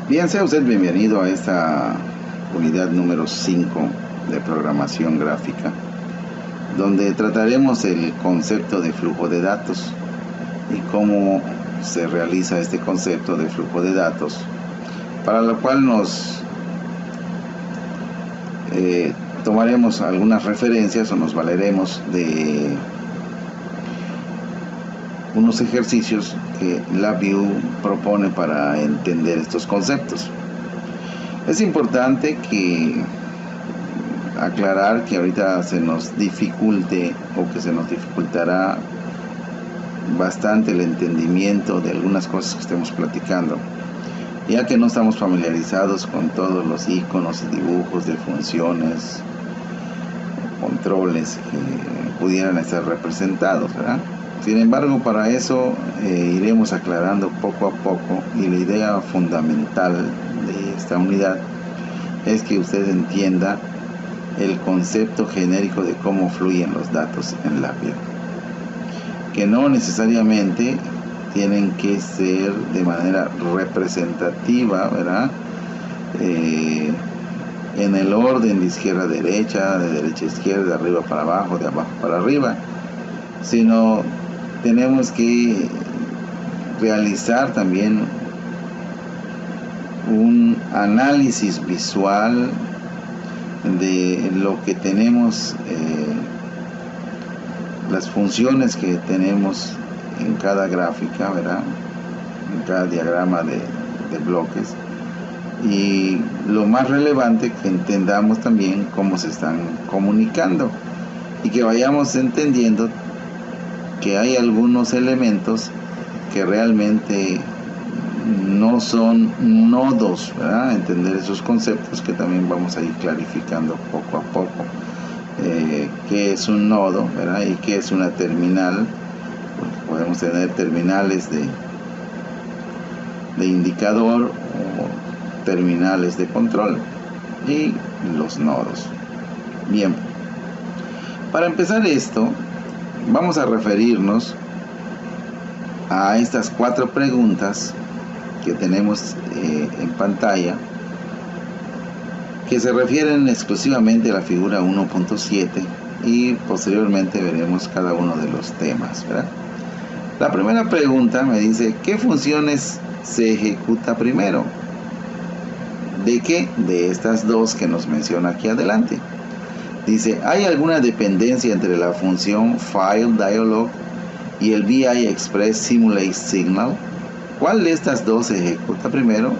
Bien, sea usted bienvenido a esta unidad número 5 de programación gráfica, donde trataremos el concepto de flujo de datos y cómo se realiza este concepto de flujo de datos, para lo cual nos tomaremos algunas referencias o nos valeremos de unos ejercicios que LabVIEW propone para entender estos conceptos. Es importante aclarar que ahorita se nos dificulte o que se nos dificultará bastante el entendimiento de algunas cosas que estemos platicando, ya que no estamos familiarizados con todos los iconos y dibujos de funciones, controles que pudieran estar representados, ¿verdad? Sin embargo, para eso iremos aclarando poco a poco, y la idea fundamental de esta unidad es que usted entienda el concepto genérico de cómo fluyen los datos en LabVIEW, que no necesariamente tienen que ser de manera representativa, ¿verdad? En el orden de izquierda a derecha, de derecha a izquierda, de arriba para abajo, de abajo para arriba, sino tenemos que realizar también un análisis visual de lo que tenemos, las funciones que tenemos en cada gráfica, ¿verdad? En cada diagrama de bloques, y lo más relevante, que entendamos también cómo se están comunicando y que vayamos entendiendo que hay algunos elementos que realmente no son nodos, ¿verdad? Entender esos conceptos que también vamos a ir clarificando poco a poco. ¿Qué es un nodo, ¿verdad? Y qué es una terminal? Porque podemos tener terminales de indicador o terminales de control, y los nodos. Bien, para empezar esto, vamos a referirnos a estas 4 preguntas que tenemos en pantalla, que se refieren exclusivamente a la figura 1.7, y posteriormente veremos cada uno de los temas, ¿verdad? La primera pregunta me dice: ¿qué funciones se ejecuta primero? ¿De qué? De estas dos que nos menciona aquí adelante. Dice: ¿hay alguna dependencia entre la función FileDialog y el VI Express Simulate Signal? ¿Cuál de estas dos se ejecuta primero?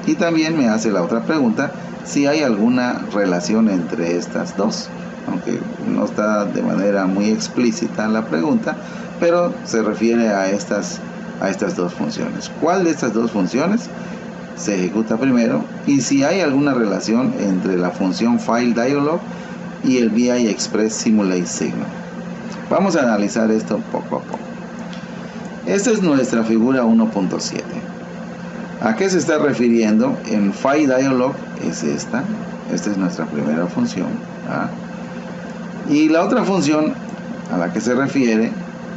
Y también me hace la otra pregunta: si hay alguna relación entre estas dos, aunque no está de manera muy explícita la pregunta, pero se refiere a estas dos funciones. ¿Cuál de estas dos funciones se ejecuta primero? Y si hay alguna relación entre la función FileDialog y el VI Express Simulate Signal. Vamos a analizar esto poco a poco. Esta es nuestra figura 1.7. ¿A qué se está refiriendo? En FileDialog es esta es nuestra primera función, ¿verdad? Y la otra función a la que se refiere,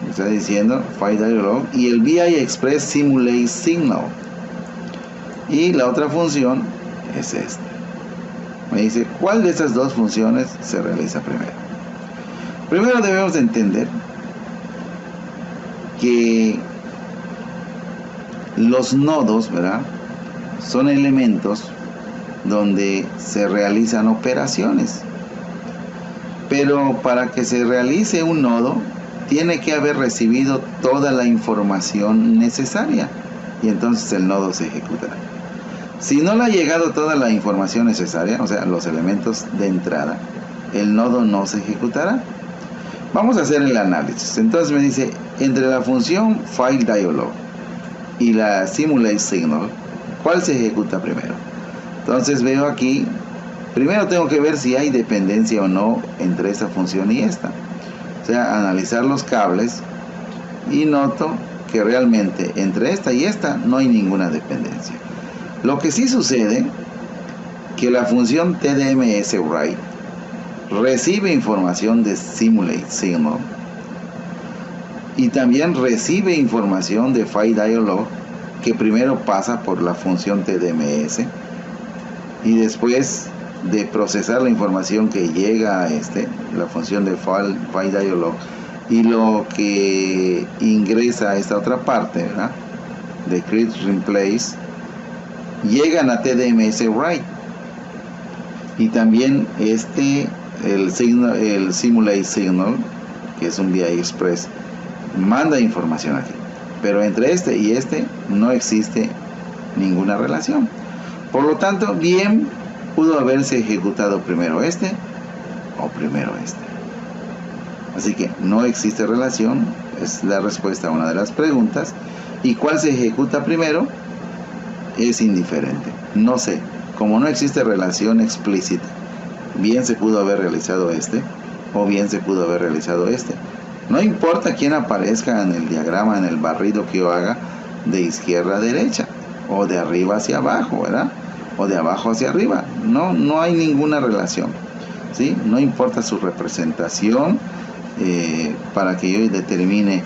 está diciendo FileDialog y el VI Express Simulate Signal. Y la otra función es esta. Me dice: ¿cuál de estas dos funciones se realiza primero? Primero debemos de entender que los nodos, ¿verdad?, son elementos donde se realizan operaciones. Pero para que se realice un nodo, tiene que haber recibido toda la información necesaria, y entonces el nodo se ejecutará. Si no le ha llegado toda la información necesaria, o sea, los elementos de entrada, el nodo no se ejecutará. Vamos a hacer el análisis. Entonces me dice: entre la función FileDialog y la Simulate Signal, ¿Cuál se ejecuta primero? Entonces veo aquí, primero tengo que ver si hay dependencia o no entre esta función y esta. O sea, analizar los cables y noto que realmente entre esta y esta no hay ninguna dependencia. Lo que sí sucede, que la función TDMS write recibe información de simulate signal y también recibe información de FileDialog que primero pasa por la función TDMS y después de procesar la información que llega a la función de FileDialog y lo que ingresa a esta otra parte, ¿verdad?, de create replace, llegan a TDMS write y también el simulate signal, que es un VI express, manda información aquí, pero entre este y no existe ninguna relación. Por lo tanto, bien pudo haberse ejecutado primero o primero así que no existe relación, es la respuesta a una de las preguntas. ¿Y cuál se ejecuta primero? Es indiferente, no sé. Como no existe relación explícita, bien se pudo haber realizado o bien se pudo haber realizado No importa quién aparezca en el diagrama, en el barrido que yo haga, de izquierda a derecha, o de arriba hacia abajo, ¿verdad? O de abajo hacia arriba. No hay ninguna relación, ¿sí? No importa su representación para que yo determine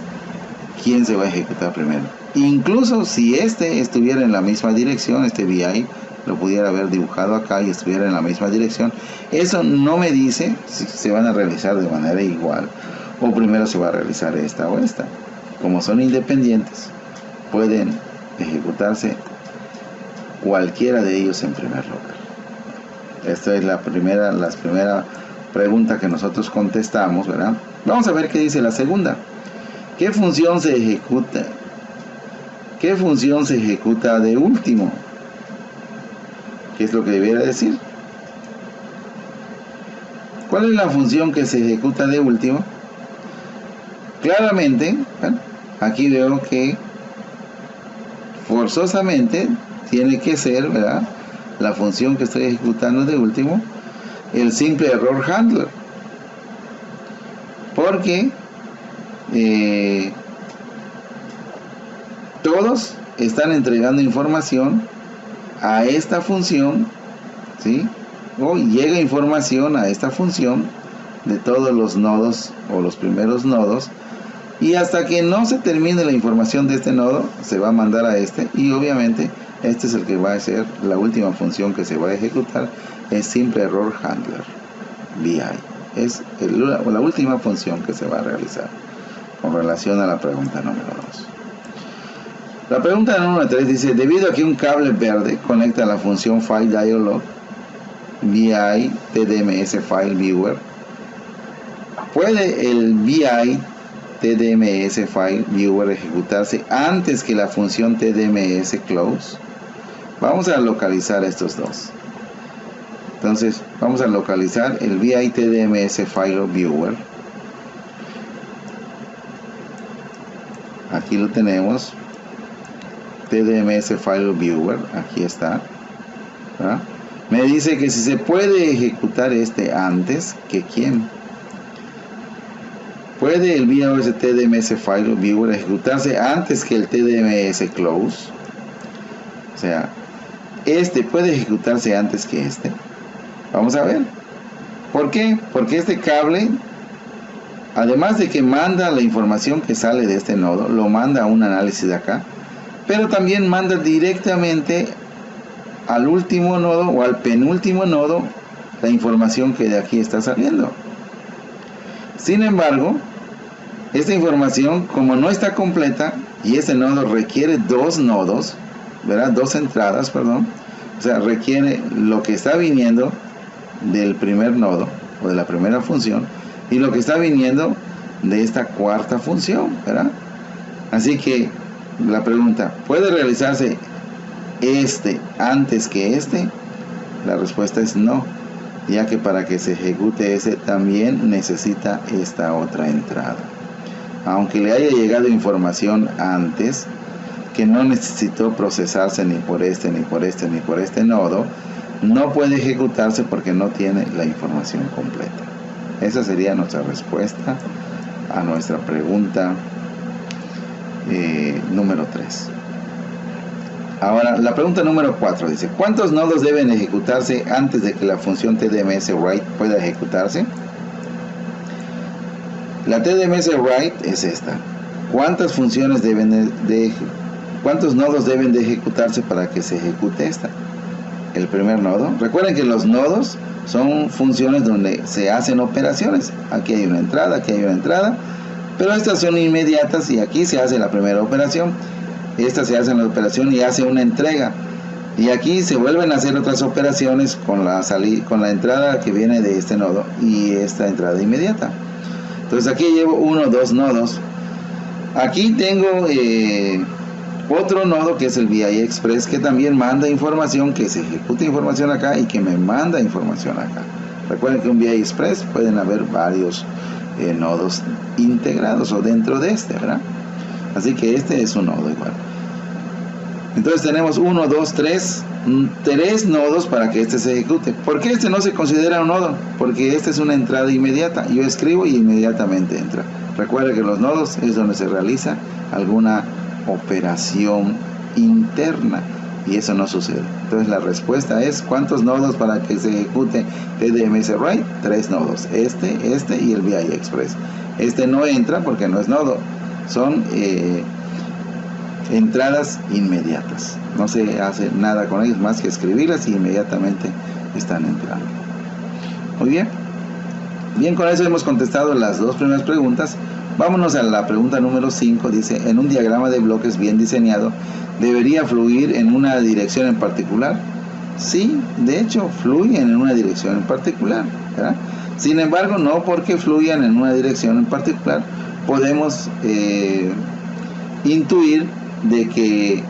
quién se va a ejecutar primero. Incluso si estuviera en la misma dirección, VI lo pudiera haber dibujado acá y estuviera en la misma dirección, eso no me dice si se van a realizar de manera igual o primero se va a realizar esta o esta. Como son independientes, pueden ejecutarse cualquiera de ellos en primer lugar. Esta es la primera pregunta que nosotros contestamos, ¿verdad? Vamos a ver qué dice la segunda. ¿Qué función se ejecuta? ¿Qué función se ejecuta de último? ¿Qué es lo que debiera decir? ¿Cuál es la función que se ejecuta de último? Claramente, ¿verdad?, aquí veo que forzosamente tiene que ser, ¿verdad?, la función que estoy ejecutando de último, el simple error handler, porque todos están entregando información a esta función, ¿sí? O llega información a esta función de todos los nodos o los primeros nodos, y hasta que no se termine la información de este nodo se va a mandar a y obviamente es el que va a ser la última función que se va a ejecutar, es simple error handler VI. Es la última función que se va a realizar con relación a la pregunta número 2. La pregunta número 3 dice: debido a que un cable verde conecta la función FileDialog VI TDMS File Viewer, ¿puede el VI TDMS File Viewer ejecutarse antes que la función TDMS Close? Vamos a localizar estos dos. Entonces vamos a localizar el VI TDMS File Viewer. Aquí lo tenemos, TDMS File Viewer, aquí está, ¿verdad? Me dice que si se puede ejecutar antes que quién. ¿Puede el VI TDMS File Viewer ejecutarse antes que el TDMS Close? O sea, puede ejecutarse antes que Vamos a ver. ¿Por qué? Porque este cable, además de que manda la información que sale de este nodo, lo manda a un análisis de acá, pero también manda directamente al último nodo o al penúltimo nodo la información que de aquí está saliendo. Sin embargo, esta información, como no está completa y este nodo requiere dos nodos, ¿verdad?, dos entradas, perdón, o sea, requiere lo que está viniendo del primer nodo o de la primera función y lo que está viniendo de esta cuarta función, ¿verdad? Así que la pregunta: ¿puede realizarse antes que La respuesta es no, ya que para que se ejecute también necesita esta otra entrada. Aunque le haya llegado información antes, que no necesitó procesarse ni por este, ni por este, ni por este nodo, no puede ejecutarse porque no tiene la información completa. Esa sería nuestra respuesta a nuestra pregunta número 3. Ahora, la pregunta número 4 dice: ¿cuántos nodos deben ejecutarse antes de que la función TDMS write pueda ejecutarse? La TDMS write es esta. ¿Cuántas funciones cuántos nodos deben de ejecutarse para que se ejecute esta? El primer nodo. Recuerden que los nodos son funciones donde se hacen operaciones. Aquí hay una entrada, aquí hay una entrada, pero estas son inmediatas y aquí se hace la primera operación. Esta se hace la operación y hace una entrega. Y aquí se vuelven a hacer otras operaciones con la entrada que viene de este nodo y esta entrada inmediata. Entonces aquí llevo 1 o 2 nodos. Aquí tengo otro nodo que es el VI Express, que también manda información, que se ejecuta información acá y que me manda información acá. Recuerden que un VI Express pueden haber varios nodos integrados o dentro de este, ¿verdad? Así que este es un nodo igual. Entonces tenemos 1, 2, 3 nodos para que este se ejecute. ¿Por qué este no se considera un nodo? Porque este es una entrada inmediata. Yo escribo y inmediatamente entra. Recuerda que los nodos es donde se realiza alguna operación interna y eso no sucede. Entonces la respuesta es: ¿cuántos nodos para que se ejecute TDMS write? 3 nodos. Este y el VI Express. Este no entra porque no es nodo. Son entradas inmediatas. No se hace nada con ellos más que escribirlas y inmediatamente están entrando. Muy bien. Bien, con eso hemos contestado las 2 primeras preguntas. Vámonos a la pregunta número 5. Dice: en un diagrama de bloques bien diseñado, ¿debería fluir en una dirección en particular? Sí, de hecho, fluyen en una dirección en particular, ¿verdad? Sin embargo, no porque fluyan en una dirección en particular, podemos intuir de que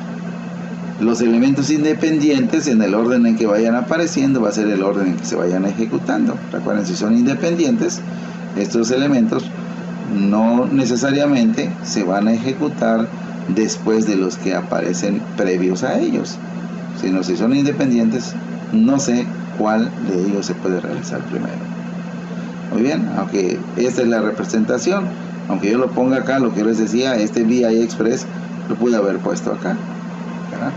los elementos independientes, en el orden en que vayan apareciendo, va a ser el orden en que se vayan ejecutando. Recuerden, si son independientes, estos elementos no necesariamente se van a ejecutar después de los que aparecen previos a ellos, sino si son independientes, no sé cuál de ellos se puede realizar primero. Muy bien, aunque esta es la representación, aunque yo lo ponga acá, lo que yo les decía, este VI Express lo pude haber puesto acá, ¿verdad?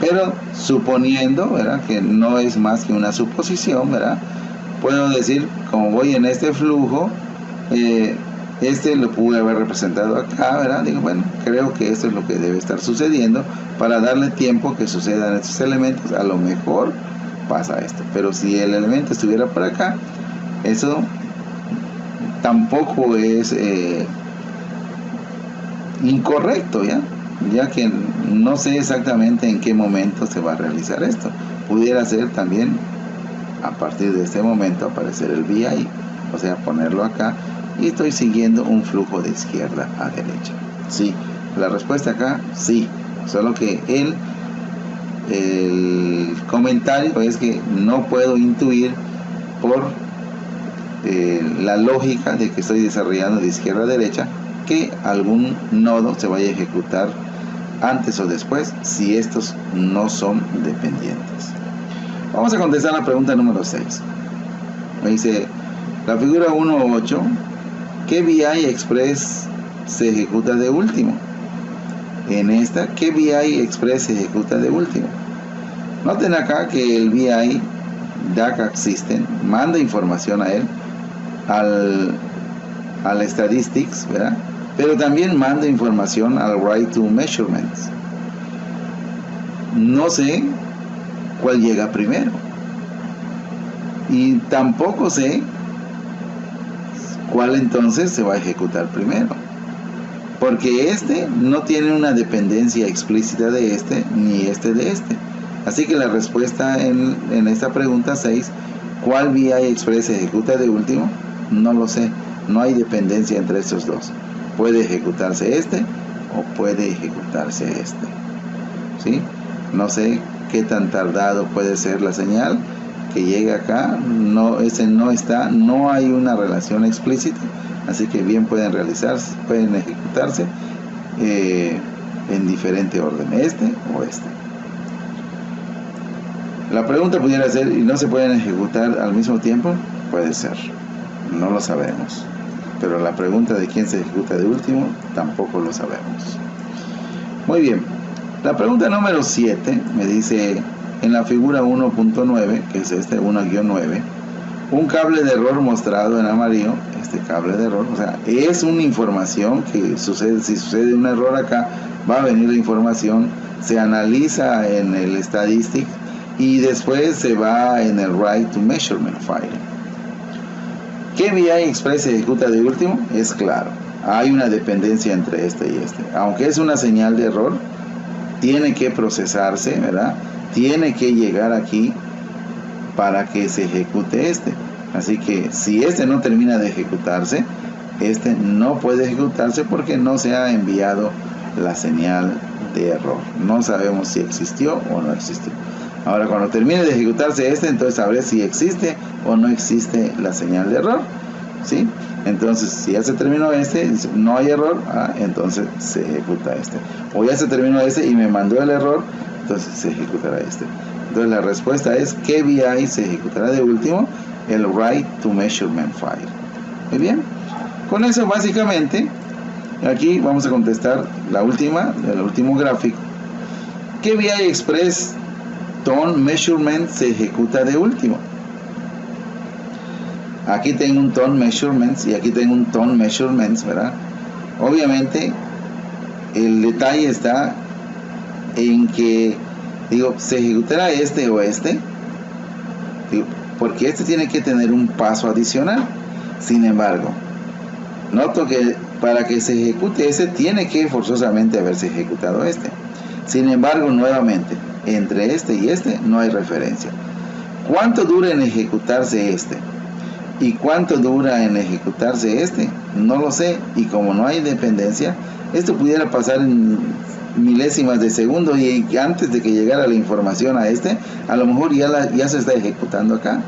Pero suponiendo, ¿verdad?, que no es más que una suposición, ¿verdad?, puedo decir, como voy en este flujo, este lo pude haber representado acá, ¿verdad? Digo, bueno, creo que esto es lo que debe estar sucediendo para darle tiempo que sucedan estos elementos. A lo mejor pasa esto, pero si el elemento estuviera por acá, eso tampoco es incorrecto, ya que no sé exactamente en qué momento se va a realizar esto. Pudiera ser también a partir de este momento aparecer el VI, o sea, ponerlo acá, y estoy siguiendo un flujo de izquierda a derecha. Sí, la respuesta acá, sí, solo que el comentario es que no puedo intuir por la lógica de que estoy desarrollando de izquierda a derecha que algún nodo se vaya a ejecutar antes o después si estos no son dependientes. Vamos a contestar la pregunta número 6. Me dice la figura 1.8: ¿qué VI Express se ejecuta de último? En esta, ¿qué VI Express se ejecuta de último? Noten acá que el VI DAC System manda información a él, al Statistics, ¿verdad? Pero también manda información al Write to Measurements. No sé cuál llega primero. Y tampoco sé cuál entonces se va a ejecutar primero. Porque este no tiene una dependencia explícita de este, ni este de este. Así que la respuesta en esta pregunta 6, ¿cuál VI Express se ejecuta de último? No lo sé. No hay dependencia entre estos dos. Puede ejecutarse este o puede ejecutarse este. ¿Sí? No sé qué tan tardado puede ser la señal que llega acá. No, ese no está, no hay una relación explícita. Así que bien pueden realizarse, pueden ejecutarse en diferente orden, este o este. La pregunta pudiera ser, ¿y no se pueden ejecutar al mismo tiempo? Puede ser, no lo sabemos. Pero la pregunta de quién se ejecuta de último, tampoco lo sabemos. Muy bien, la pregunta número 7 me dice, en la figura 1.9, que es este 1-9, un cable de error mostrado en amarillo, este cable de error, o sea, es una información que sucede, si sucede un error acá, va a venir la información, se analiza en el statistic y después se va en el write to measurement file. ¿Qué VI Express se ejecuta de último? Es claro, hay una dependencia entre este y este. Aunque es una señal de error, tiene que procesarse, ¿verdad? Tiene que llegar aquí para que se ejecute este. Así que si este no termina de ejecutarse, este no puede ejecutarse porque no se ha enviado la señal de error. No sabemos si existió o no existió. Ahora, cuando termine de ejecutarse este, entonces sabré si existe o no existe la señal de error, ¿sí? Entonces, si ya se terminó este, no hay error, entonces se ejecuta este. O ya se terminó este y me mandó el error, entonces se ejecutará este. Entonces, la respuesta es que VI se ejecutará de último, el write to measurement file. Muy bien. Con eso, básicamente, aquí vamos a contestar el último gráfico. ¿Qué VI Express Tone Measurement se ejecuta de último? Aquí tengo un Tone Measurements y aquí tengo un Tone Measurements, ¿verdad? Obviamente el detalle está en que, digo, se ejecutará este o este, digo, porque este tiene que tener un paso adicional. Sin embargo, noto que para que se ejecute este tiene que forzosamente haberse ejecutado este. Sin embargo, nuevamente, entre este y este no hay referencia. ¿Cuánto dura en ejecutarse este? ¿Y cuánto dura en ejecutarse este? No lo sé. Y como no hay dependencia, esto pudiera pasar en milésimas de segundo y antes de que llegara la información a este, a lo mejor ya se está ejecutando acá.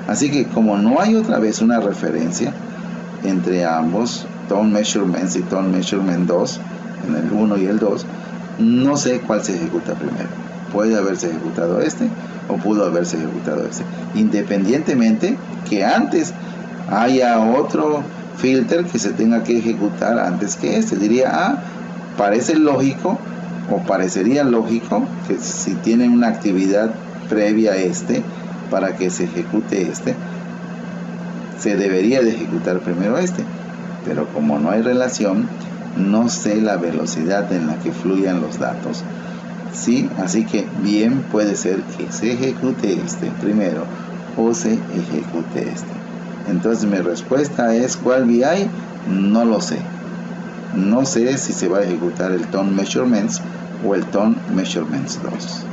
Así que como no hay otra vez una referencia entre ambos, Tone Measurements y Tone Measurement 2, en el 1 y el 2, no sé cuál se ejecuta primero. Puede haberse ejecutado este o pudo haberse ejecutado este, independientemente que antes haya otro filter que se tenga que ejecutar antes que este. Diría, parece lógico o parecería lógico que si tiene una actividad previa a este para que se ejecute este, se debería de ejecutar primero este, pero como no hay relación, no sé la velocidad en la que fluyan los datos, ¿sí? Así que bien puede ser que se ejecute este primero o se ejecute este. Entonces mi respuesta es, ¿cuál VI? No lo sé. No sé si se va a ejecutar el Tone Measurements o el Tone Measurements 2.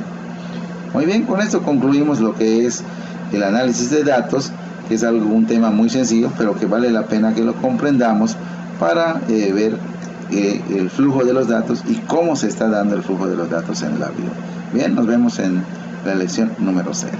Muy bien, con esto concluimos lo que es el análisis de datos, que es un tema muy sencillo, pero que vale la pena que lo comprendamos para ver el flujo de los datos y cómo se está dando el flujo de los datos en la vida. Bien, nos vemos en la lección número 6.